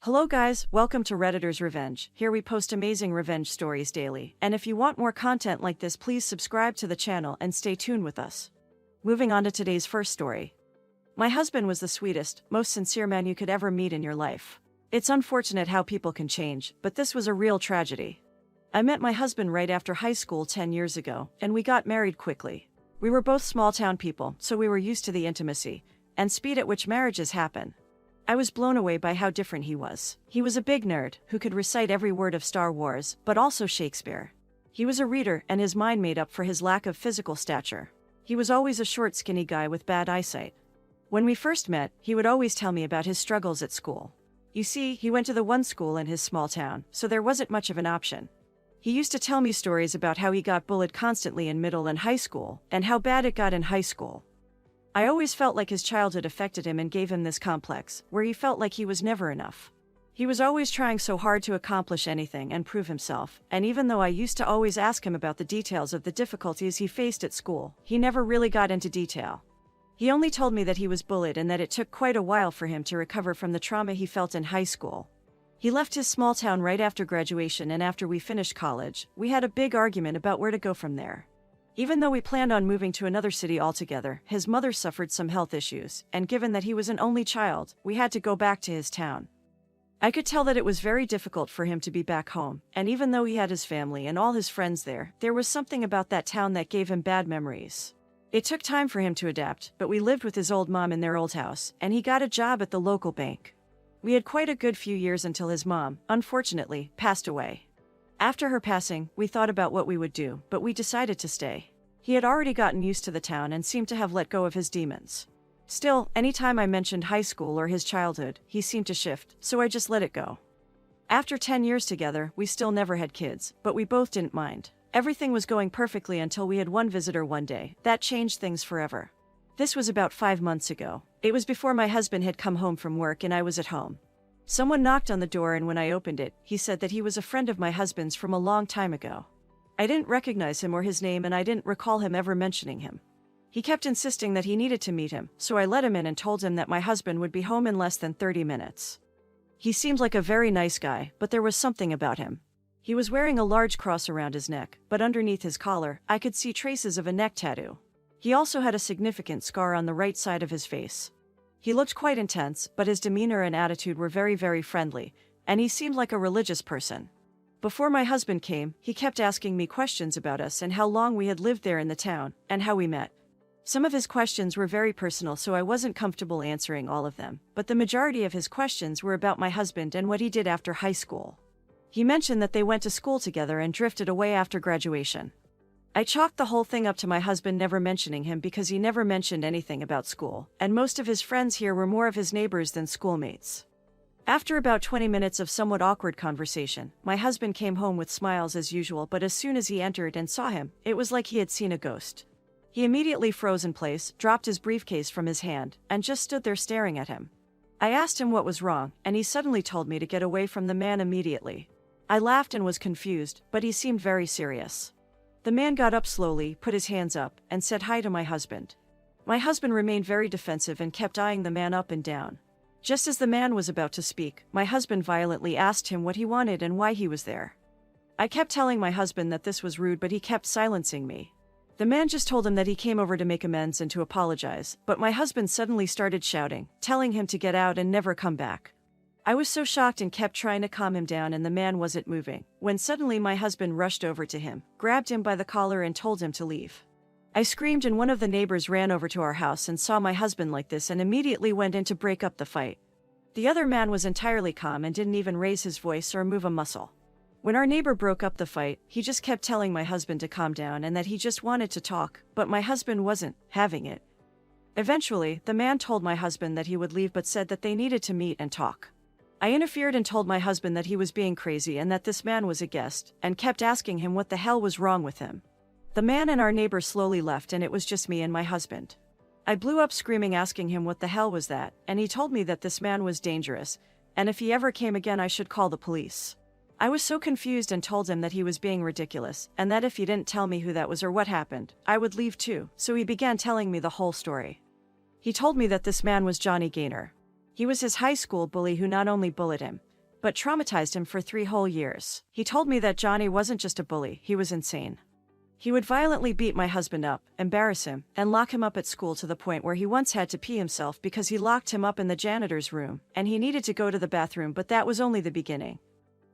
Hello guys, welcome to Redditor's Revenge. Here we post amazing revenge stories daily, and if you want more content like this, please subscribe to the channel and stay tuned with us. Moving on to today's first story. My husband was the sweetest, most sincere man you could ever meet in your life. It's unfortunate how people can change, but this was a real tragedy. I met my husband right after high school 10 years ago, and we got married quickly. We were both small-town people, so we were used to the intimacy and speed at which marriages happen. I was blown away by how different he was. He was a big nerd who could recite every word of Star Wars, but also Shakespeare. He was a reader, and his mind made up for his lack of physical stature. He was always a short, skinny guy with bad eyesight. When we first met, he would always tell me about his struggles at school. You see, he went to the one school in his small town, so there wasn't much of an option. He used to tell me stories about how he got bullied constantly in middle and high school, and how bad it got in high school. I always felt like his childhood affected him and gave him this complex, where he felt like he was never enough. He was always trying so hard to accomplish anything and prove himself, and even though I used to always ask him about the details of the difficulties he faced at school, he never really got into detail. He only told me that he was bullied and that it took quite a while for him to recover from the trauma he felt in high school. He left his small town right after graduation, and after we finished college, we had a big argument about where to go from there. Even though we planned on moving to another city altogether, his mother suffered some health issues, and given that he was an only child, we had to go back to his town. I could tell that it was very difficult for him to be back home, and even though he had his family and all his friends there was something about that town that gave him bad memories. It took time for him to adapt, but we lived with his old mom in their old house, and he got a job at the local bank. We had quite a good few years until his mom, unfortunately, passed away. After her passing, we thought about what we would do, but we decided to stay. He had already gotten used to the town and seemed to have let go of his demons. Still, anytime I mentioned high school or his childhood, he seemed to shift, so I just let it go. After 10 years together, we still never had kids, but we both didn't mind. Everything was going perfectly until we had one visitor one day. That changed things forever. This was about 5 months ago. It was before my husband had come home from work and I was at home. Someone knocked on the door, and when I opened it, he said that he was a friend of my husband's from a long time ago. I didn't recognize him or his name, and I didn't recall him ever mentioning him. He kept insisting that he needed to meet him, so I let him in and told him that my husband would be home in less than 30 minutes. He seemed like a very nice guy, but there was something about him. He was wearing a large cross around his neck, but underneath his collar, I could see traces of a neck tattoo. He also had a significant scar on the right side of his face. He looked quite intense, but his demeanor and attitude were very, very friendly, and he seemed like a religious person. Before my husband came, he kept asking me questions about us and how long we had lived there in the town, and how we met. Some of his questions were very personal, so I wasn't comfortable answering all of them, but the majority of his questions were about my husband and what he did after high school. He mentioned that they went to school together and drifted away after graduation. I chalked the whole thing up to my husband never mentioning him because he never mentioned anything about school, and most of his friends here were more of his neighbors than schoolmates. After about 20 minutes of somewhat awkward conversation, my husband came home with smiles as usual, but as soon as he entered and saw him, it was like he had seen a ghost. He immediately froze in place, dropped his briefcase from his hand, and just stood there staring at him. I asked him what was wrong, and he suddenly told me to get away from the man immediately. I laughed and was confused, but he seemed very serious. The man got up slowly, put his hands up, and said hi to my husband. My husband remained very defensive and kept eyeing the man up and down. Just as the man was about to speak, my husband violently asked him what he wanted and why he was there. I kept telling my husband that this was rude, but he kept silencing me. The man just told him that he came over to make amends and to apologize, but my husband suddenly started shouting, telling him to get out and never come back. I was so shocked and kept trying to calm him down, and the man wasn't moving, when suddenly my husband rushed over to him, grabbed him by the collar and told him to leave. I screamed, and one of the neighbors ran over to our house and saw my husband like this and immediately went in to break up the fight. The other man was entirely calm and didn't even raise his voice or move a muscle. When our neighbor broke up the fight, he just kept telling my husband to calm down and that he just wanted to talk, but my husband wasn't having it. Eventually, the man told my husband that he would leave but said that they needed to meet and talk. I interfered and told my husband that he was being crazy and that this man was a guest, and kept asking him what the hell was wrong with him. The man and our neighbor slowly left, and it was just me and my husband. I blew up screaming, asking him what the hell was that, and he told me that this man was dangerous, and if he ever came again I should call the police. I was so confused and told him that he was being ridiculous, and that if he didn't tell me who that was or what happened, I would leave too, so he began telling me the whole story. He told me that this man was Johnny Gaynor. He was his high school bully who not only bullied him, but traumatized him for 3 whole years. He told me that Johnny wasn't just a bully, he was insane. He would violently beat my husband up, embarrass him, and lock him up at school to the point where he once had to pee himself because he locked him up in the janitor's room, and he needed to go to the bathroom, but that was only the beginning.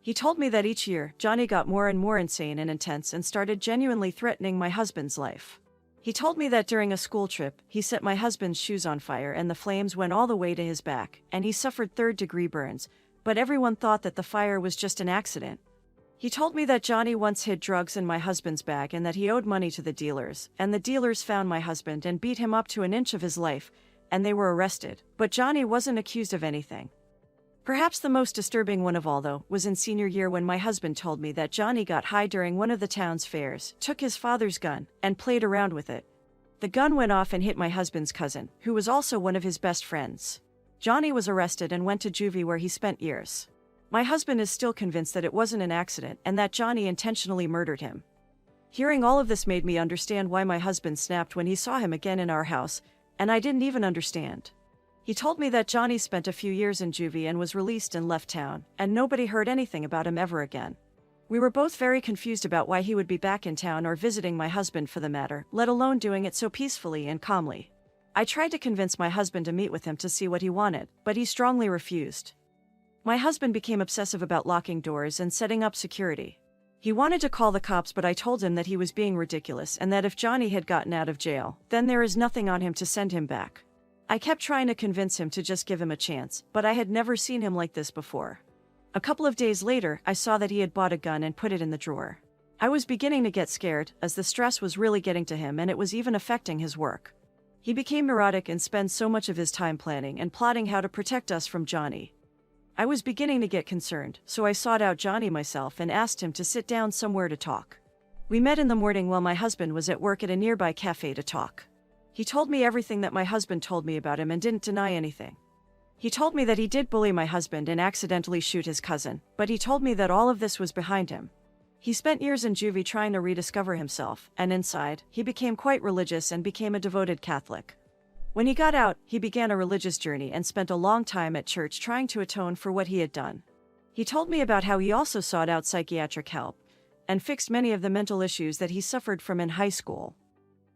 He told me that each year, Johnny got more and more insane and intense and started genuinely threatening my husband's life. He told me that during a school trip, he set my husband's shoes on fire and the flames went all the way to his back, and he suffered third-degree burns, but everyone thought that the fire was just an accident. He told me that Johnny once hid drugs in my husband's bag and that he owed money to the dealers, and the dealers found my husband and beat him up to an inch of his life, and they were arrested, but Johnny wasn't accused of anything. Perhaps the most disturbing one of all, though, was in senior year when my husband told me that Johnny got high during one of the town's fairs, took his father's gun, and played around with it. The gun went off and hit my husband's cousin, who was also one of his best friends. Johnny was arrested and went to juvie where he spent years. My husband is still convinced that it wasn't an accident and that Johnny intentionally murdered him. Hearing all of this made me understand why my husband snapped when he saw him again in our house, and I didn't even understand. He told me that Johnny spent a few years in juvie and was released and left town, and nobody heard anything about him ever again. We were both very confused about why he would be back in town or visiting my husband for the matter, let alone doing it so peacefully and calmly. I tried to convince my husband to meet with him to see what he wanted, but he strongly refused. My husband became obsessive about locking doors and setting up security. He wanted to call the cops, but I told him that he was being ridiculous and that if Johnny had gotten out of jail, then there is nothing on him to send him back. I kept trying to convince him to just give him a chance, but I had never seen him like this before. A couple of days later, I saw that he had bought a gun and put it in the drawer. I was beginning to get scared, as the stress was really getting to him and it was even affecting his work. He became neurotic and spent so much of his time planning and plotting how to protect us from Johnny. I was beginning to get concerned, so I sought out Johnny myself and asked him to sit down somewhere to talk. We met in the morning while my husband was at work at a nearby cafe to talk. He told me everything that my husband told me about him and didn't deny anything. He told me that he did bully my husband and accidentally shoot his cousin, but he told me that all of this was behind him. He spent years in juvie trying to rediscover himself, and inside, he became quite religious and became a devoted Catholic. When he got out, he began a religious journey and spent a long time at church trying to atone for what he had done. He told me about how he also sought out psychiatric help and fixed many of the mental issues that he suffered from in high school.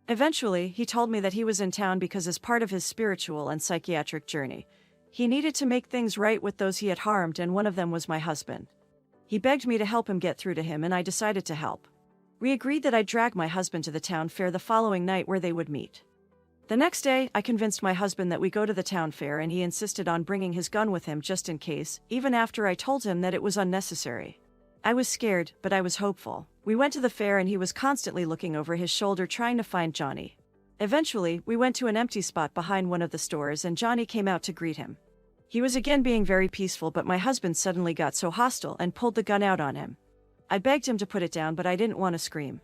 Eventually, he told me that he was in town because as part of his spiritual and psychiatric journey, he needed to make things right with those he had harmed, and one of them was my husband. He begged me to help him get through to him, and I decided to help. We agreed that I'd drag my husband to the town fair the following night where they would meet. The next day, I convinced my husband that we go to the town fair, and he insisted on bringing his gun with him just in case, even after I told him that it was unnecessary. I was scared, but I was hopeful. We went to the fair and he was constantly looking over his shoulder trying to find Johnny. Eventually, we went to an empty spot behind one of the stores and Johnny came out to greet him. He was again being very peaceful, but my husband suddenly got so hostile and pulled the gun out on him. I begged him to put it down, but I didn't want to scream.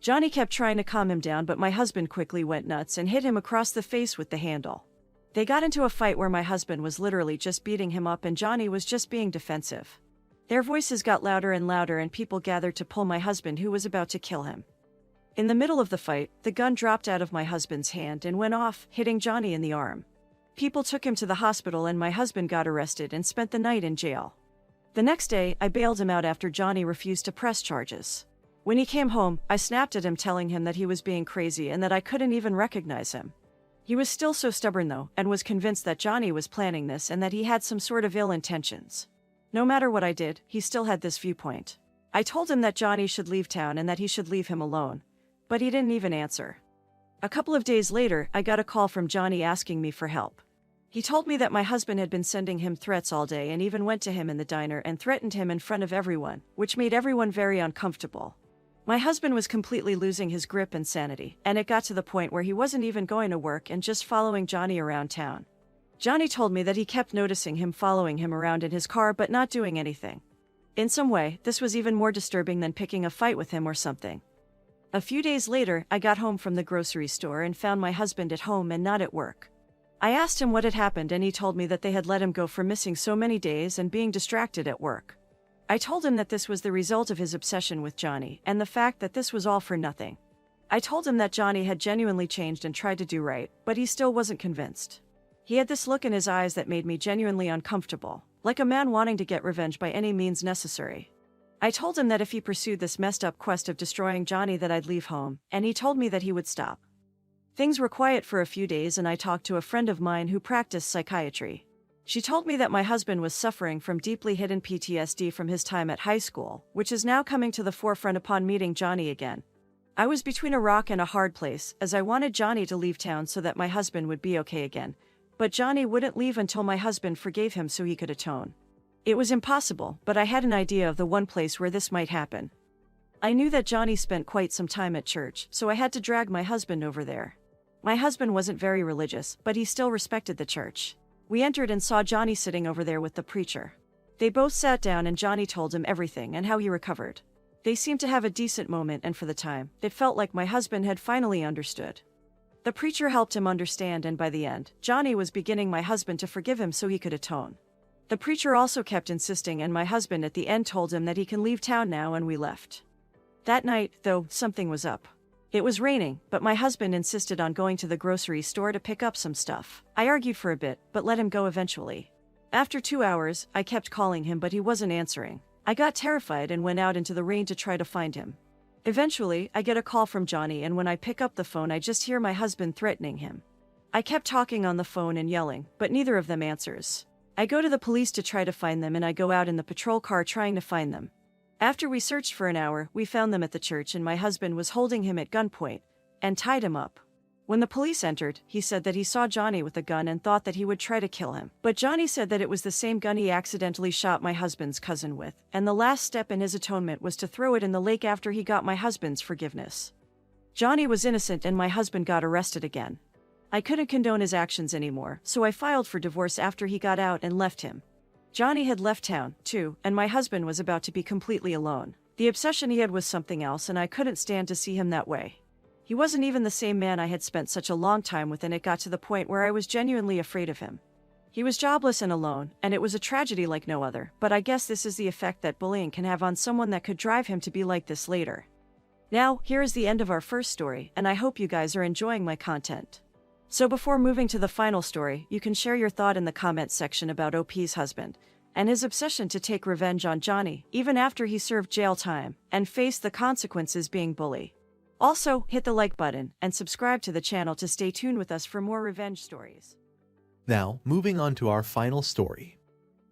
Johnny kept trying to calm him down, but my husband quickly went nuts and hit him across the face with the handle. They got into a fight where my husband was literally just beating him up and Johnny was just being defensive. Their voices got louder and louder and people gathered to pull my husband, who was about to kill him. In the middle of the fight, the gun dropped out of my husband's hand and went off, hitting Johnny in the arm. People took him to the hospital and my husband got arrested and spent the night in jail. The next day, I bailed him out after Johnny refused to press charges. When he came home, I snapped at him telling him that he was being crazy and that I couldn't even recognize him. He was still so stubborn though, and was convinced that Johnny was planning this and that he had some sort of ill intentions. No matter what I did, he still had this viewpoint. I told him that Johnny should leave town and that he should leave him alone. But he didn't even answer. A couple of days later, I got a call from Johnny asking me for help. He told me that my husband had been sending him threats all day and even went to him in the diner and threatened him in front of everyone, which made everyone very uncomfortable. My husband was completely losing his grip and sanity, and it got to the point where he wasn't even going to work and just following Johnny around town. Johnny told me that he kept noticing him following him around in his car but not doing anything. In some way, this was even more disturbing than picking a fight with him or something. A few days later, I got home from the grocery store and found my husband at home and not at work. I asked him what had happened and he told me that they had let him go for missing so many days and being distracted at work. I told him that this was the result of his obsession with Johnny and the fact that this was all for nothing. I told him that Johnny had genuinely changed and tried to do right, but he still wasn't convinced. He had this look in his eyes that made me genuinely uncomfortable, like a man wanting to get revenge by any means necessary. I told him that if he pursued this messed up quest of destroying Johnny that I'd leave home, and he told me that he would stop. Things were quiet for a few days and I talked to a friend of mine who practiced psychiatry. She told me that my husband was suffering from deeply hidden PTSD from his time at high school, which is now coming to the forefront upon meeting Johnny again. I was between a rock and a hard place, as I wanted Johnny to leave town so that my husband would be okay again. But Johnny wouldn't leave until my husband forgave him so he could atone. It was impossible, but I had an idea of the one place where this might happen. I knew that Johnny spent quite some time at church, so I had to drag my husband over there. My husband wasn't very religious, but he still respected the church. We entered and saw Johnny sitting over there with the preacher. They both sat down and Johnny told him everything and how he recovered. They seemed to have a decent moment, and for the time, it felt like my husband had finally understood. The preacher helped him understand, and by the end, Johnny was beginning my husband to forgive him so he could atone. The preacher also kept insisting, and my husband at the end told him that he can leave town now, and we left. That night, though, something was up. It was raining, but my husband insisted on going to the grocery store to pick up some stuff. I argued for a bit, but let him go eventually. After 2 hours, I kept calling him but he wasn't answering. I got terrified and went out into the rain to try to find him. Eventually, I get a call from Johnny, and when I pick up the phone I just hear my husband threatening him. I kept talking on the phone and yelling, but neither of them answers. I go to the police to try to find them, and I go out in the patrol car trying to find them. After we searched for an hour, we found them at the church, and my husband was holding him at gunpoint and tied him up. When the police entered, he said that he saw Johnny with a gun and thought that he would try to kill him. But Johnny said that it was the same gun he accidentally shot my husband's cousin with, and the last step in his atonement was to throw it in the lake after he got my husband's forgiveness. Johnny was innocent and my husband got arrested again. I couldn't condone his actions anymore, so I filed for divorce after he got out and left him. Johnny had left town, too, and my husband was about to be completely alone. The obsession he had was something else, and I couldn't stand to see him that way. He wasn't even the same man I had spent such a long time with, and it got to the point where I was genuinely afraid of him. He was jobless and alone, and it was a tragedy like no other, but I guess this is the effect that bullying can have on someone that could drive him to be like this later. Now, here is the end of our first story, and I hope you guys are enjoying my content. So before moving to the final story, you can share your thought in the comments section about OP's husband and his obsession to take revenge on Johnny, even after he served jail time and faced the consequences being bully. Also, hit the like button and subscribe to the channel to stay tuned with us for more revenge stories. Now, moving on to our final story.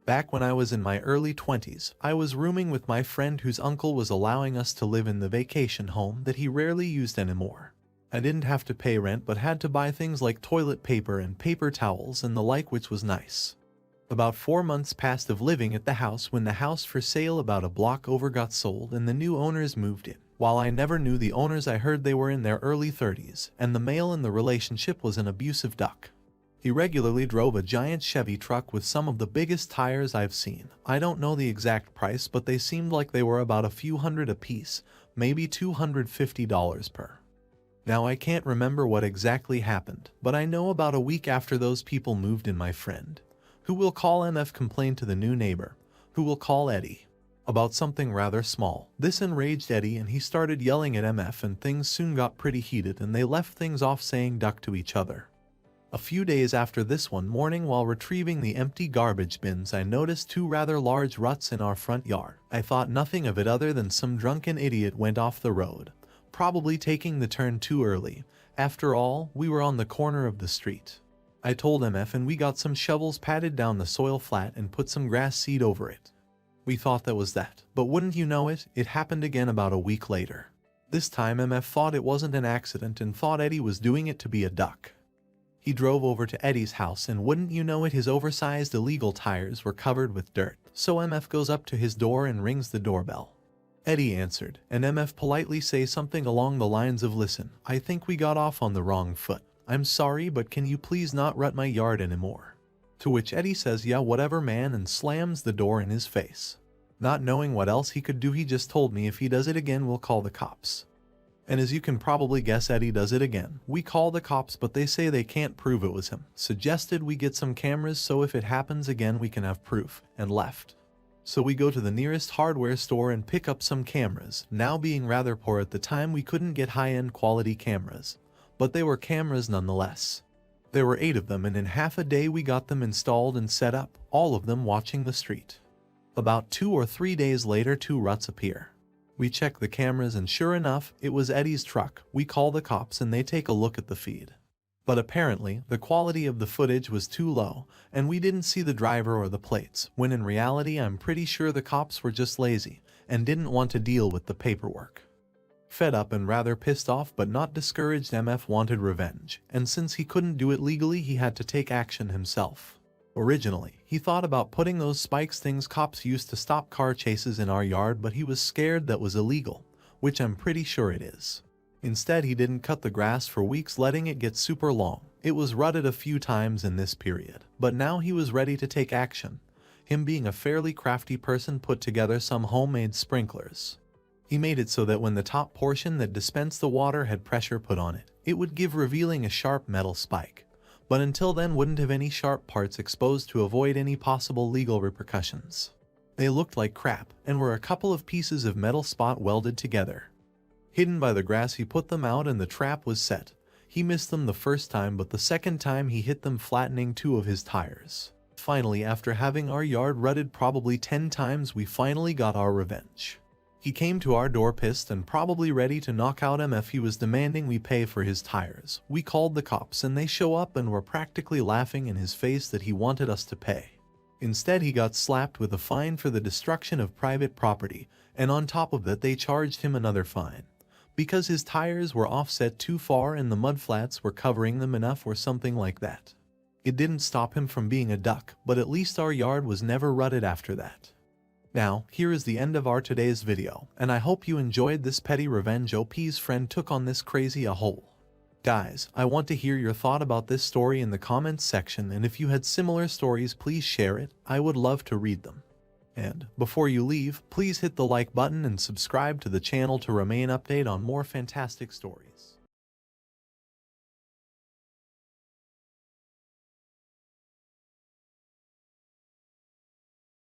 Back when I was in my early 20s, I was rooming with my friend whose uncle was allowing us to live in the vacation home that he rarely used anymore. I didn't have to pay rent but had to buy things like toilet paper and paper towels and the like, which was nice. About 4 months passed of living at the house when the house for sale about a block over got sold and the new owners moved in. While I never knew the owners, I heard they were in their early 30s, and the male in the relationship was an abusive duck. He regularly drove a giant Chevy truck with some of the biggest tires I've seen. I don't know the exact price, but they seemed like they were about a few hundred a piece, maybe $250 per. Now I can't remember what exactly happened, but I know about a week after those people moved in, my friend, who we'll call MF, complained to the new neighbor, who we'll call Eddie, about something rather small. This enraged Eddie and he started yelling at MF, and things soon got pretty heated and they left things off saying duck to each other. A few days after this, one morning while retrieving the empty garbage bins, I noticed 2 rather large ruts in our front yard. I thought nothing of it other than some drunken idiot went off the road, probably taking the turn too early. After all, we were on the corner of the street. I told MF and we got some shovels, patted down the soil flat and put some grass seed over it. We thought that was that, but wouldn't you know it, it happened again about a week later. This time MF thought it wasn't an accident and thought Eddie was doing it to be a duck. He drove over to Eddie's house and wouldn't you know it, his oversized illegal tires were covered with dirt. So MF goes up to his door and rings the doorbell. Eddie answered, and MF politely say something along the lines of, "Listen, I think we got off on the wrong foot. I'm sorry, but can you please not rut my yard anymore?" To which Eddie says, "Yeah, whatever, man," and slams the door in his face. Not knowing what else he could do, he just told me if he does it again we'll call the cops. And as you can probably guess, Eddie does it again. We call the cops but they say they can't prove it was him. Suggested we get some cameras so if it happens again we can have proof, and left. So we go to the nearest hardware store and pick up some cameras. Now being rather poor at the time, we couldn't get high-end quality cameras, but they were cameras nonetheless. There were 8 of them, and in half a day we got them installed and set up, all of them watching the street. About 2 or 3 days later, 2 ruts appear. We check the cameras and sure enough, it was Eddie's truck. We call the cops and they take a look at the feed. But apparently, the quality of the footage was too low, and we didn't see the driver or the plates, when in reality I'm pretty sure the cops were just lazy and didn't want to deal with the paperwork. Fed up and rather pissed off but not discouraged, MF wanted revenge, and since he couldn't do it legally, he had to take action himself. Originally, he thought about putting those spikes things cops used to stop car chases in our yard, but he was scared that was illegal, which I'm pretty sure it is. Instead, he didn't cut the grass for weeks, letting it get super long. It was rutted a few times in this period, but now he was ready to take action. Him being a fairly crafty person, put together some homemade sprinklers. He made it so that when the top portion that dispensed the water had pressure put on it, it would give, revealing a sharp metal spike. But until then wouldn't have any sharp parts exposed to avoid any possible legal repercussions. They looked like crap and were a couple of pieces of metal spot welded together. Hidden by the grass, he put them out and the trap was set. He missed them the first time, but the second time he hit them, flattening 2 of his tires. Finally, after having our yard rutted probably 10 times, we finally got our revenge. He came to our door pissed and probably ready to knock out MF. He was demanding we pay for his tires. We called the cops and they show up and were practically laughing in his face that he wanted us to pay. Instead, he got slapped with a fine for the destruction of private property, and on top of that they charged him another fine. Because his tires were offset too far and the mudflats were covering them enough or something like that. It didn't stop him from being a duck, but at least our yard was never rutted after that. Now, here is the end of our today's video, and I hope you enjoyed this petty revenge OP's friend took on this crazy a hole. Guys, I want to hear your thought about this story in the comments section, and if you had similar stories, please share it. I would love to read them. And before you leave, please hit the like button and subscribe to the channel to remain updated on more fantastic stories.